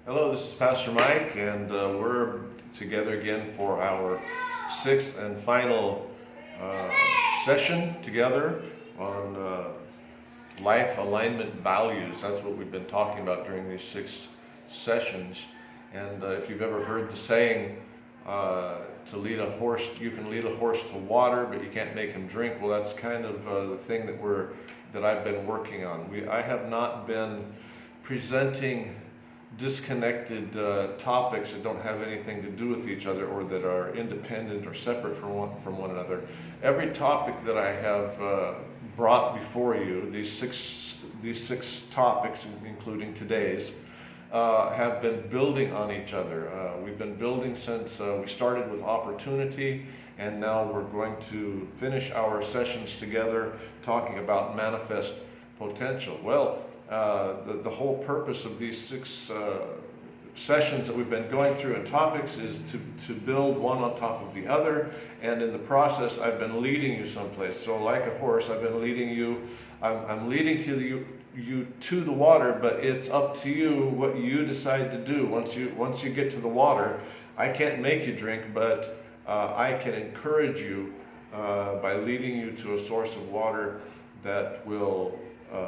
Hello, this is Pastor Mike, and we're together again for our sixth and final session together on life alignment values. That's what we've been talking about during these 6 sessions. And if you've ever heard the saying, to lead a horse, you can lead a horse to water, but you can't make him drink. Well, that's kind of the thing that I've been working on. I have not been presenting disconnected topics that don't have anything to do with each other or that are independent or separate from one another. Every topic that I have brought before you, these six topics, including today's, have been building on each other. We've been building since we started with opportunity, and now we're going to finish our sessions together talking about manifest potential. Well, the whole purpose of these 6 sessions that we've been going through and topics is to build one on top of the other, and in the process I've been leading you someplace. So like a horse, I've been leading you, I'm leading you to the water, but it's up to you what you decide to do. Once you get to the water, I can't make you drink, but I can encourage you by leading you to a source of water that will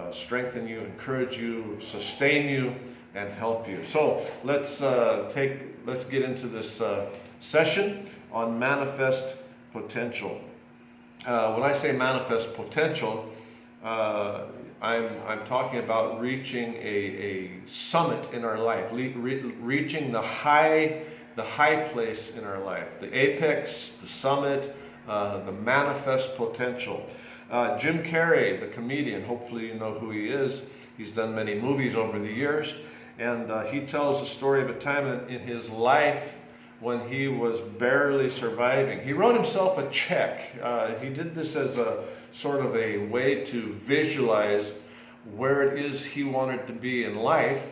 strengthen you, encourage you, sustain you, and help you. So let's get into this session on manifest potential. When I say manifest potential, I'm talking about reaching a summit in our life, reaching the high place in our life, the apex, the summit, the manifest potential. Jim Carrey, the comedian, hopefully you know who he is. He's done many movies over the years, and he tells the story of a time in his life when he was barely surviving. He wrote himself a check. He did this as a sort of a way to visualize where it is he wanted to be in life.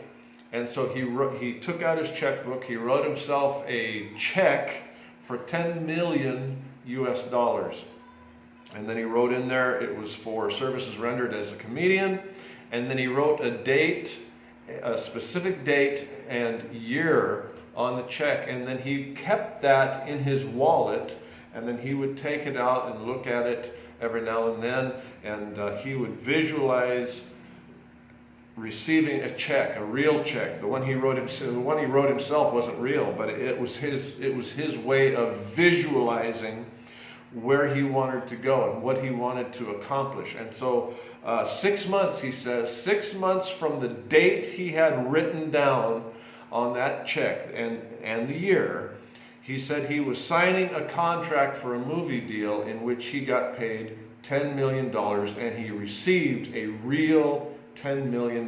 And so he took out his checkbook, he wrote himself a check for $10 million US. And then he wrote in there it was for services rendered as a comedian. And then he wrote a date, a specific date and year on the check. And then he kept that in his wallet, and then he would take it out and look at it every now and then, and he would visualize receiving a check, a real check. The one he wrote himself wasn't real, but it was his way of visualizing where he wanted to go and what he wanted to accomplish. And so 6 months, he says, 6 months from the date he had written down on that check and the year, he said he was signing a contract for a movie deal in which he got paid $10 million, and he received a real $10 million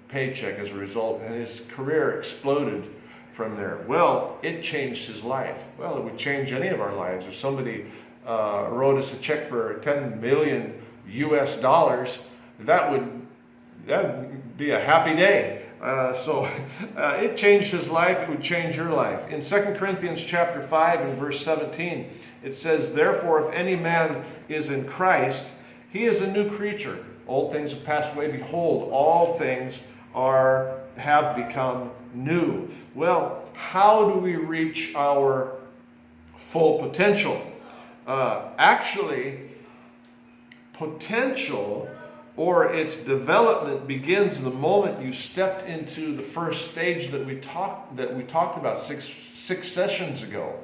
paycheck as a result, and his career exploded from there. Well, it changed his life. Well, it would change any of our lives. If somebody wrote us a check for $10 million US, that would be a happy day. So it changed his life. It would change your life. In 2 Corinthians chapter 5 and verse 17, it says, "Therefore, if any man is in Christ, he is a new creature. Old things have passed away. Behold, all things have become new." Well, how do we reach our full potential? Actually, potential or its development begins the moment you stepped into the first stage that we talked about six sessions ago.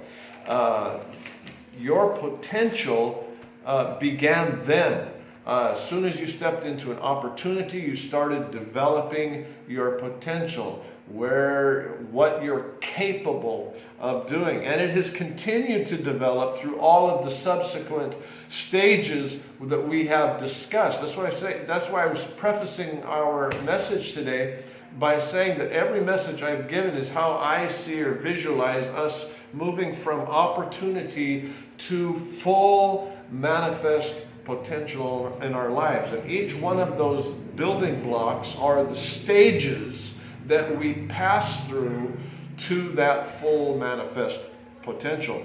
Your potential began then. As soon as you stepped into an opportunity, you started developing your potential, what you're capable of doing. And it has continued to develop through all of the subsequent stages that we have discussed. That's why I was prefacing our message today by saying that every message I've given is how I see or visualize us moving from opportunity to full manifest potential in our lives. And each one of those building blocks are the stages that we pass through to that full manifest potential.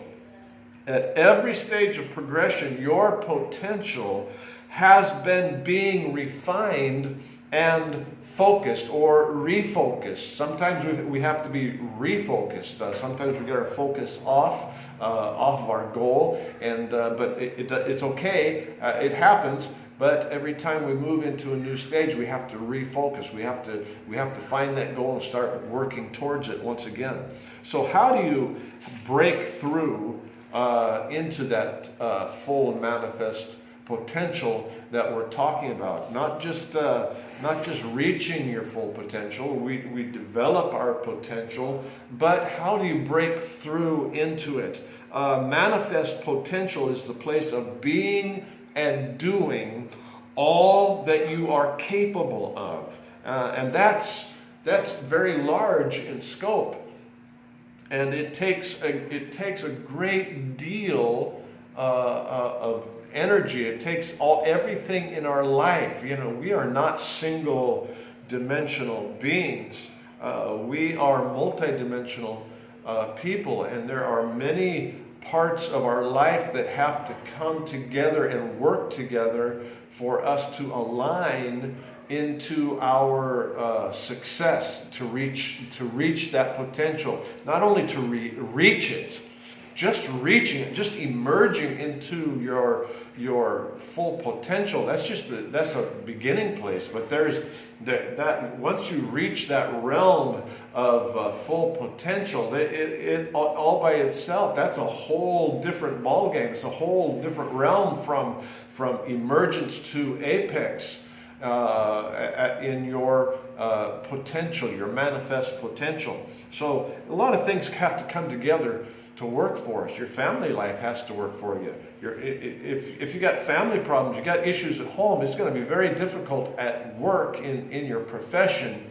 At every stage of progression, your potential has been being refined and focused or refocused. Sometimes we have to be refocused. Sometimes we get our focus off of our goal, and but it's okay. It happens. But every time we move into a new stage, we have to refocus. We have to find that goal and start working towards it once again. So how do you break through into that full and manifest potential that we're talking about? Not just reaching your full potential. We develop our potential, but how do you break through into it? Manifest potential is the place of being and doing all that you are capable of, and that's very large in scope, and it takes a great deal of energy. It takes everything in our life. We are not single dimensional beings. We are multidimensional people, and there are many parts of our life that have to come together and work together for us to align into our success, to reach that potential. Not only to reach it, just reaching it, just emerging into your full potential. That's a beginning place. But there's that once you reach that realm of full potential, it all by itself, that's a whole different ballgame. It's a whole different realm from emergence to apex in your potential, your manifest potential. So a lot of things have to come together to work for us. Your family life has to work for you. If you got family problems, you got issues at home, it's going to be very difficult at work in your profession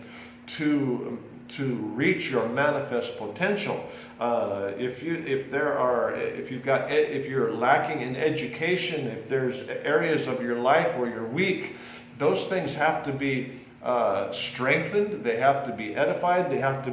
to reach your manifest potential. If you're lacking in education, if there's areas of your life where you're weak, those things have to be strengthened. They have to be edified. They have to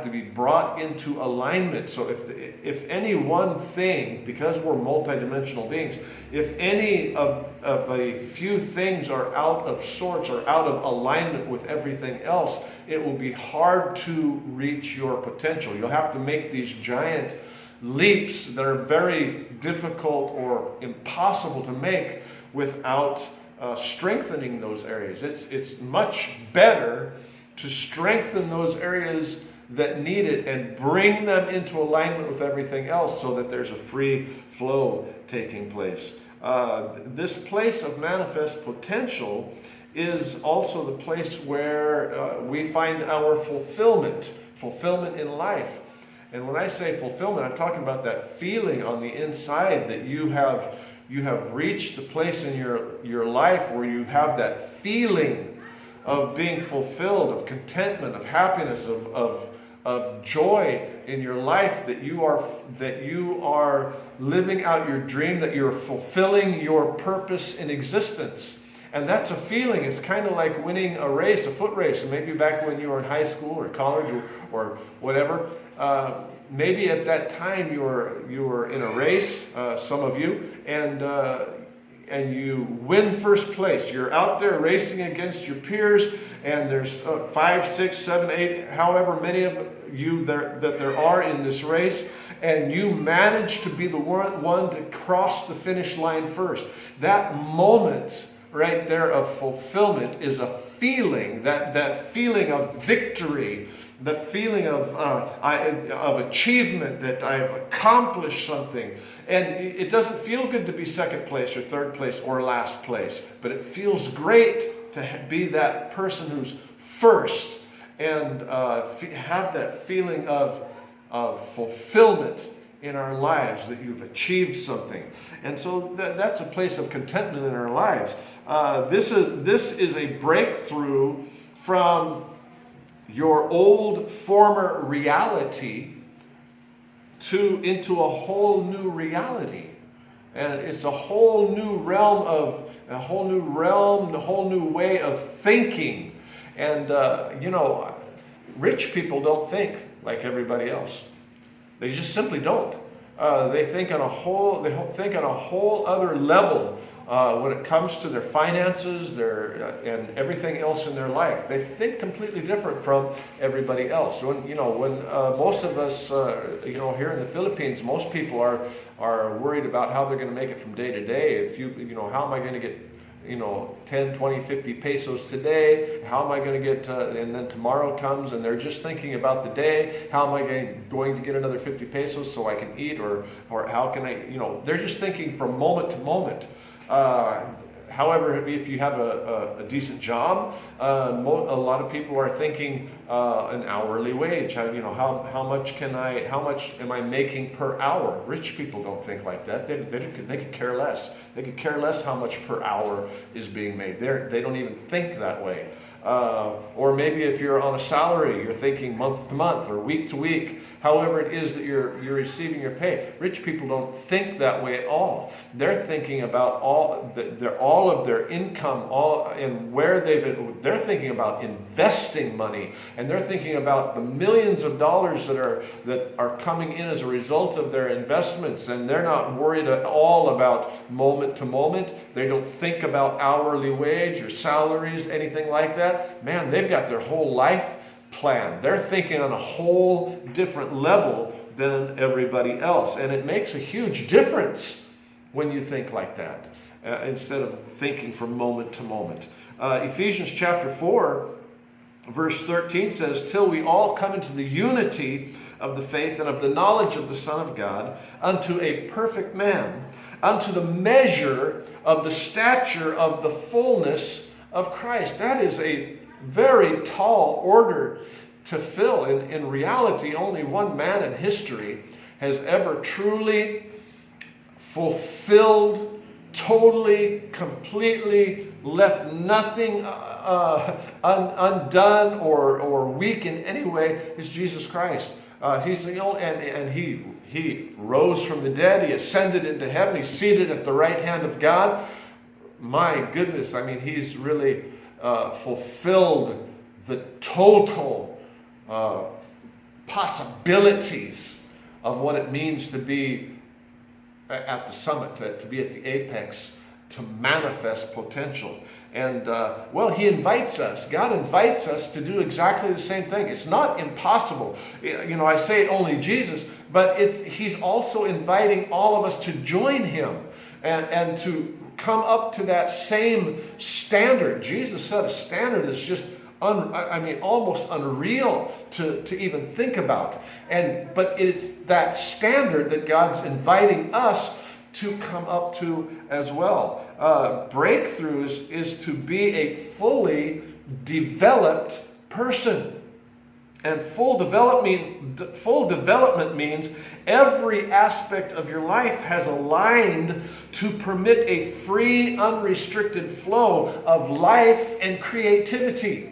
be brought into alignment. So if any one thing, because we're multidimensional beings, if any of a few things are out of sorts or out of alignment with everything else, it will be hard to reach your potential. You'll have to make these giant leaps that are very difficult or impossible to make without strengthening those areas. It's much better to strengthen those areas that need it and bring them into alignment with everything else so that there's a free flow taking place. This place of manifest potential is also the place where we find our fulfillment in life. And when I say fulfillment, I'm talking about that feeling on the inside that you have reached the place in your life where you have that feeling of being fulfilled, of contentment, of happiness, of joy in your life, that you are living out your dream, that you're fulfilling your purpose in existence. And that's a feeling. It's kind of like winning a race, a foot race. And maybe back when you were in high school or college or whatever, maybe at that time you were in a race, some of you, and you win first place. You're out there racing against your peers, and there's 5, 6, 7, 8, however many of you that there are in this race, and you manage to be the one to cross the finish line first. That moment right there of fulfillment is a feeling, that feeling of victory, the feeling of achievement, that I've accomplished something. And it doesn't feel good to be second place or third place or last place, but it feels great to be that person who's first and have that feeling of fulfillment in our lives, that you've achieved something. And so that's a place of contentment in our lives. This is a breakthrough from your old former reality into a whole new reality. And it's a whole new realm, a whole new way of thinking. And rich people don't think like everybody else. They just simply don't. They think on a whole other level when it comes to their finances, and everything else in their life. They think completely different from everybody else. When most of us, here in the Philippines, most people are worried about how they're going to make it from day to day. How am I going to get 10, 20, 50 pesos today? How am I going to get, and then tomorrow comes and they're just thinking about the day. How am I going to get another 50 pesos so I can eat, or how can I, they're just thinking from moment to moment. However, if you have a decent job, a lot of people are thinking an hourly wage. How much am I making per hour? Rich people don't think like that. They could care less. They could care less how much per hour is being made. They don't even think that way. Or maybe if you're on a salary, you're thinking month to month or week to week, however it is that you're receiving your pay. Rich people don't think that way at all. They're thinking about all of their income, and where they're thinking about investing money, and they're thinking about the millions of dollars that are coming in as a result of their investments, and they're not worried at all about moment to moment. They don't think about hourly wage or salaries, anything like that. Man, they've got their whole life planned. They're thinking on a whole different level than everybody else. And it makes a huge difference when you think like that, instead of thinking from moment to moment. Ephesians chapter 4, verse 13 says, "Till we all come into the unity of the faith and of the knowledge of the Son of God, unto a perfect man, unto the measure of the stature of the fullness of Christ." That is a very tall order to fill. In reality, only one man in history has ever truly fulfilled, totally, completely, left nothing undone or weak in any way, is Jesus Christ. He's the only, and he rose from the dead. He ascended into heaven. He's seated at the right hand of God. My goodness, he's really fulfilled the total possibilities of what it means to be at the summit, to be at the apex, to manifest potential. And he invites us. God invites us to do exactly the same thing. It's not impossible. I say only Jesus, but He's also inviting all of us to join Him and to come up to that same standard. Jesus set a standard that's just almost unreal to even think about. But it's that standard that God's inviting us to come up to as well. Breakthroughs is to be a fully developed person. And full development means every aspect of your life has aligned to permit a free, unrestricted flow of life and creativity.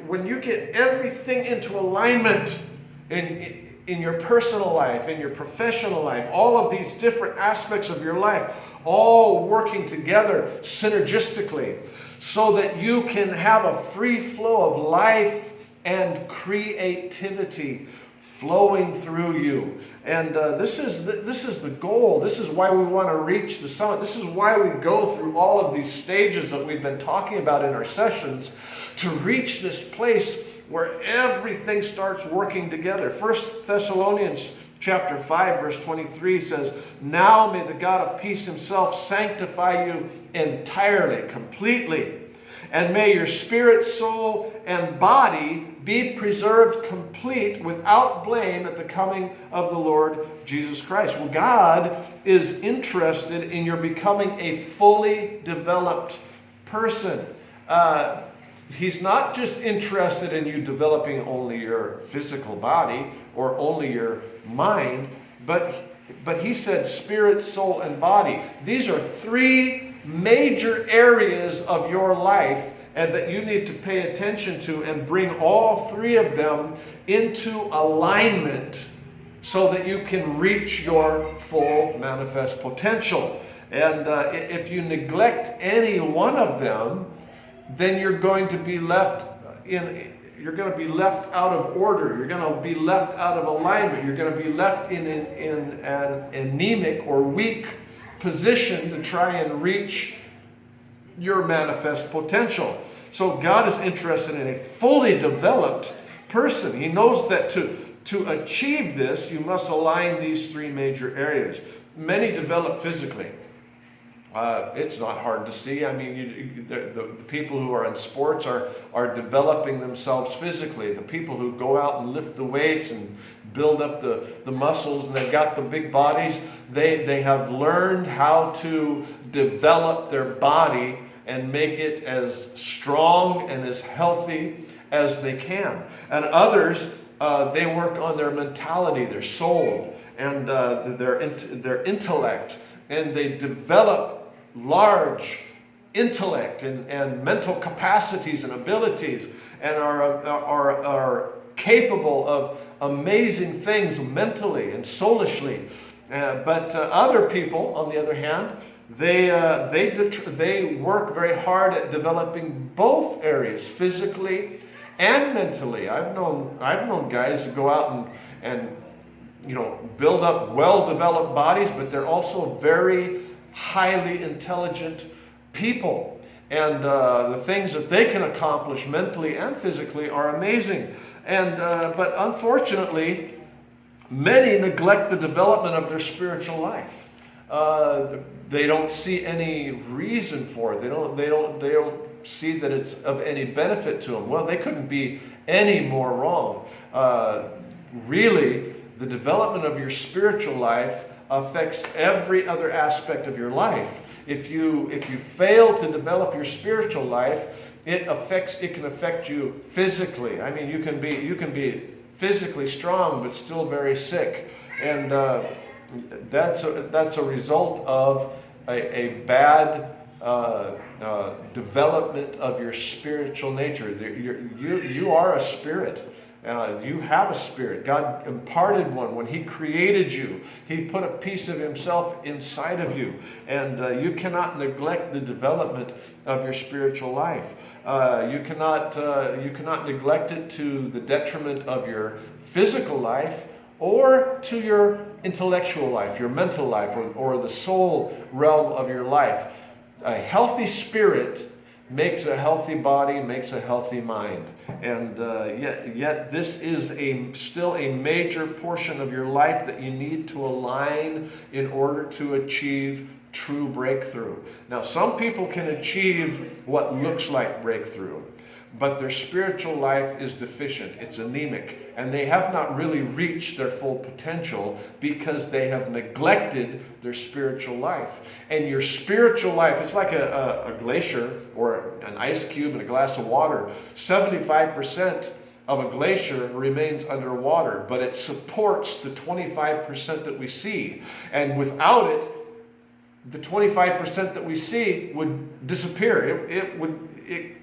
When you get everything into alignment in your personal life, in your professional life, all of these different aspects of your life, all working together synergistically, so that you can have a free flow of life and creativity flowing through you. And this is the goal. This is why we want to reach the summit. This is why we go through all of these stages that we've been talking about in our sessions, to reach this place where everything starts working together. 1 Thessalonians chapter 5 verse 23 says, "Now may the God of peace Himself sanctify you entirely, completely, and may your spirit, soul, and body be preserved complete without blame at the coming of the Lord Jesus Christ." Well, God is interested in your becoming a fully developed person. He's not just interested in you developing only your physical body or only your mind, but He said spirit, soul, and body. These are three major areas of your life and that you need to pay attention to, and bring all three of them into alignment so that you can reach your full manifest potential. And if you neglect any one of them, then you're going to be left out of order. You're going to be left out of alignment. You're going to be left in an anemic or weak position to try and reach your manifest potential. So God is interested in a fully developed person. He knows that to achieve this, you must align these three major areas. Many develop physically. It's not hard to see. I mean, the people who are in sports are developing themselves physically. The people who go out and lift the weights and build up the muscles, and they've got the big bodies, they have learned how to develop their body and make it as strong and as healthy as they can. And others, they work on their mentality, their soul, and their intellect, and they develop large intellect and mental capacities and abilities, and are capable of amazing things mentally and soulishly. But other people, on the other hand, they work very hard at developing both areas, physically and mentally. I've known guys who go out and build up well-developed bodies, but they're also very highly intelligent people, and the things that they can accomplish mentally and physically are amazing. And but unfortunately, many neglect the development of their spiritual life. They don't see any reason for it. They don't see that it's of any benefit to them. Well, they couldn't be any more wrong. Really, the development of your spiritual life affects every other aspect of your life. If you fail to develop your spiritual life, it can affect you physically. I mean, you can be physically strong but still very sick, and that's a result of a bad development of your spiritual nature. You are a spirit. You have a spirit. God imparted one when He created you. He put a piece of Himself inside of you, and you cannot neglect the development of your spiritual life. You cannot neglect it to the detriment of your physical life or to your intellectual life, your mental life, or the soul realm of your life. A healthy spirit makes a healthy body, makes a healthy mind. And yet this is still a major portion of your life that you need to align in order to achieve true breakthrough. Now, some people can achieve what looks like breakthrough, but their spiritual life is deficient. It's anemic, and they have not really reached their full potential because they have neglected their spiritual life. And your spiritual life, it's like a glacier or an ice cube in a glass of water. 75% of a glacier remains underwater, but it supports the 25% that we see. And without it, the 25% that we see would disappear.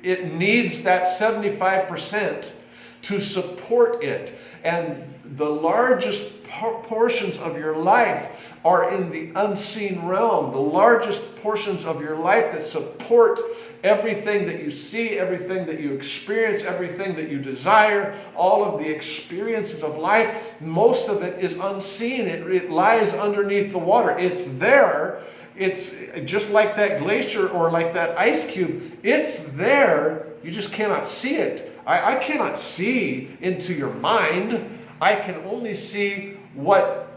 It needs that 75% to support it. And the largest portions of your life are in the unseen realm. The largest portions of your life that support everything that you see, everything that you experience, everything that you desire, all of the experiences of life, most of it is unseen. It lies underneath the water. It's there. It's just like that glacier or like that ice cube. It's there. You just cannot see it. I cannot see into your mind. I can only see what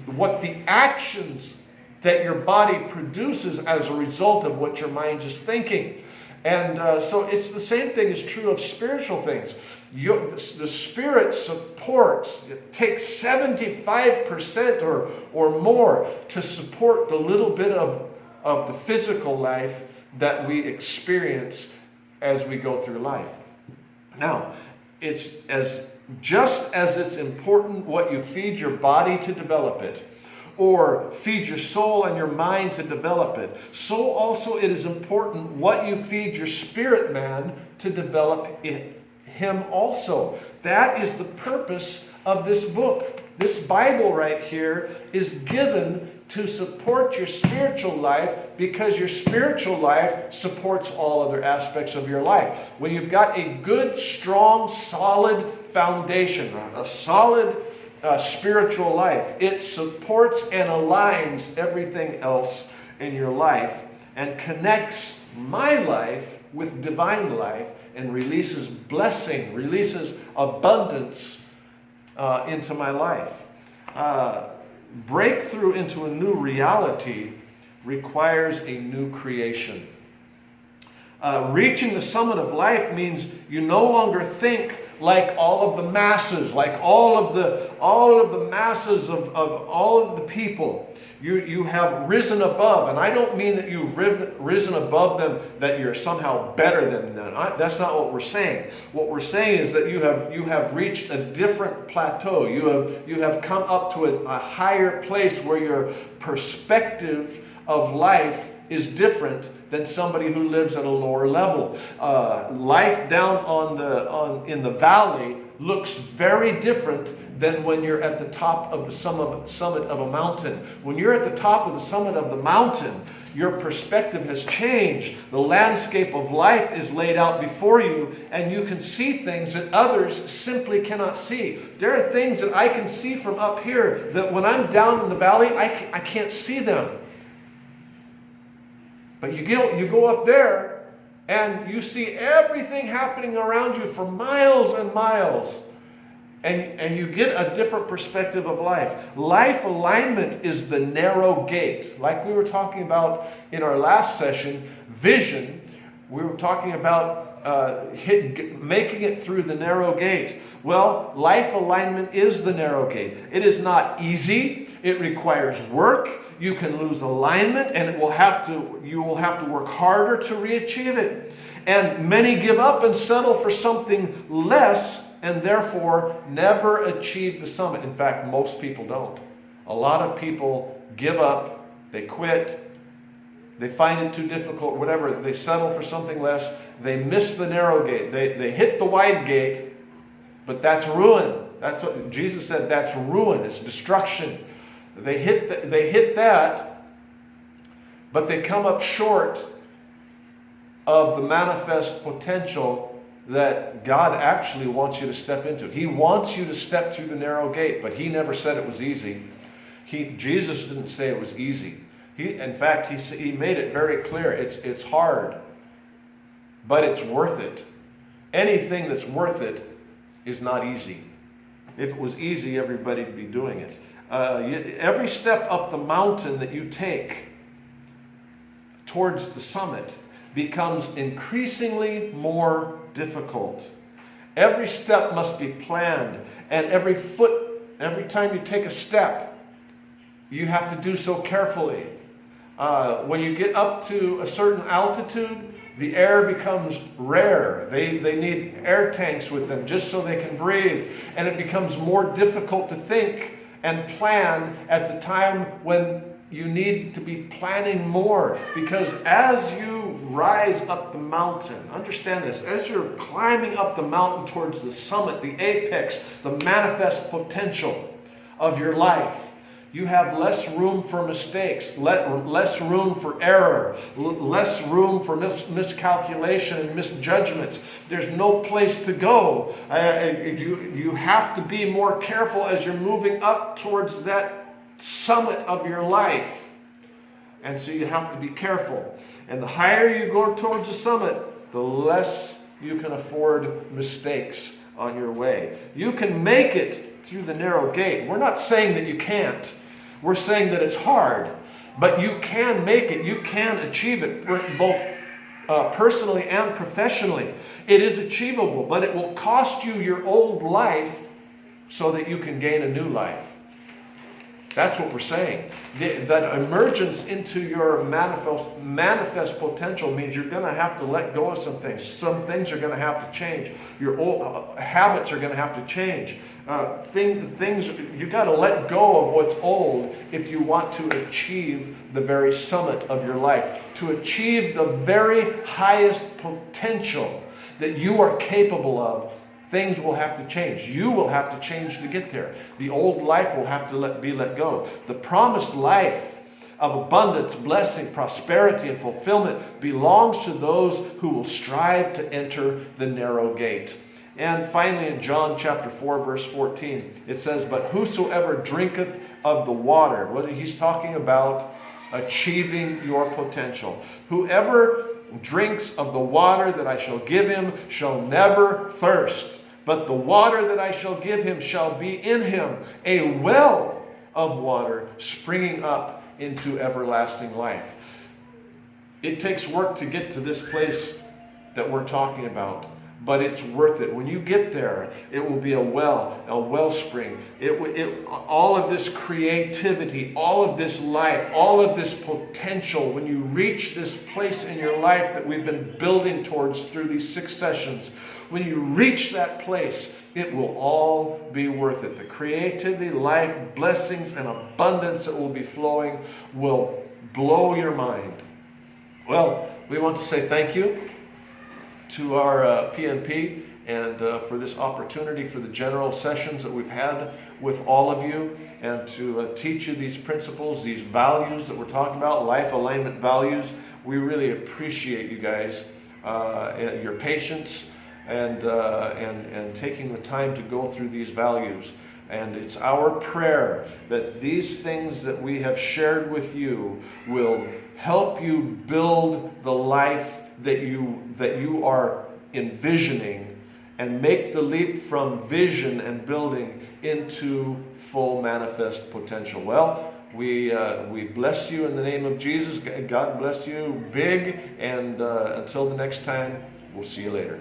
the actions that your body produces as a result of what your mind is thinking. And so it's the same thing is true of spiritual things. The Spirit supports, it takes 75% or more to support the little bit of the physical life that we experience as we go through life. Now, it's just as it's important what you feed your body to develop it, or feed your soul and your mind to develop it, so also it is important what you feed your spirit man to develop him also. That is the purpose of this book. This Bible right here is given to support your spiritual life, because your spiritual life supports all other aspects of your life. When you've got a good, strong, solid foundation, a solid spiritual life, it supports and aligns everything else in your life and connects my life with divine life and releases blessing, releases abundance into my life. Breakthrough into a new reality requires a new creation. Reaching the summit of life means you no longer think like all of the masses, like all of the masses of all of the people. You have risen above, and I don't mean that you've risen above them, that you're somehow better than them. That's not what we're saying. What we're saying is that you have reached a different plateau. You have come up to a higher place where your perspective of life is different than somebody who lives at a lower level. Life down in the valley looks very different than when you're at the top of the summit of a mountain. When you're at the top of the summit of the mountain, your perspective has changed. The landscape of life is laid out before you, and you can see things that others simply cannot see. There are things that I can see from up here that when I'm down in the valley, I can't see them. But you go up there, and you see everything happening around you for miles and miles. And you get a different perspective of life. Life alignment is the narrow gate. Like we were talking about in our last session, vision, we were talking about making it through the narrow gate. Well, life alignment is the narrow gate. It is not easy. It requires work. You can lose alignment, and you will have to work harder to re-achieve it. And many give up and settle for something less, and therefore never achieve the summit. In fact, most people don't. A lot of people give up, they quit, they find it too difficult, whatever. They settle for something less. They miss the narrow gate. They hit the wide gate, but that's ruin. That's what Jesus said, that's ruin. It's destruction. They hit that, but they come up short of the manifest potential that God actually wants you to step into. He wants you to step through the narrow gate, but He never said it was easy. Jesus didn't say it was easy. In fact, He made it very clear. It's hard, but it's worth it. Anything that's worth it is not easy. If it was easy, everybody would be doing it. Every step up the mountain that you take towards the summit becomes increasingly more difficult. Every step must be planned, and every time you take a step, you have to do so carefully. When you get up to a certain altitude, the air becomes rare. They need air tanks with them just so they can breathe, and it becomes more difficult to think and plan at the time when you need to be planning more, because as you rise up the mountain, understand this, as you're climbing up the mountain towards the summit, the apex, the manifest potential of your life, you have less room for mistakes, less room for error, less room for miscalculation and misjudgments. There's no place to go. You have to be more careful as you're moving up towards that summit of your life. And so you have to be careful. And the higher you go towards the summit, the less you can afford mistakes on your way. You can make it through the narrow gate. We're not saying that you can't. We're saying that it's hard. But you can make it. You can achieve it, both personally and professionally. It is achievable, but it will cost you your old life so that you can gain a new life. That's what we're saying. That emergence into your manifest potential means you're going to have to let go of some things. Some things are going to have to change. Your old habits are going to have to change. Things you got to let go of what's old if you want to achieve the very summit of your life, to achieve the very highest potential that you are capable of. Things will have to change. You will have to change to get there. The old life will have to be let go. The promised life of abundance, blessing, prosperity, and fulfillment belongs to those who will strive to enter the narrow gate. And finally, in John chapter 4, verse 14, it says, "But whosoever drinketh of the water," what he's talking about achieving your potential. Whoever drinks of the water that I shall give him shall never thirst, but the water that I shall give him shall be in him a well of water springing up into everlasting life. It takes work to get to this place that we're talking about, but it's worth it. When you get there, it will be a wellspring. All of this creativity, all of this life, all of this potential, when you reach this place in your life that we've been building towards through these 6 sessions, when you reach that place, it will all be worth it. The creativity, life, blessings, and abundance that will be flowing will blow your mind. Well, we want to say thank you to our PNP and for this opportunity for the general sessions that we've had with all of you, and to teach you these principles, these values that we're talking about, life alignment values. We really appreciate you guys, your patience, and taking the time to go through these values. And it's our prayer that these things that we have shared with you will help you build the life that you are envisioning, and make the leap from vision and building into full manifest potential. Well, we bless you in the name of Jesus. God bless you big, and until the next time, we'll see you later.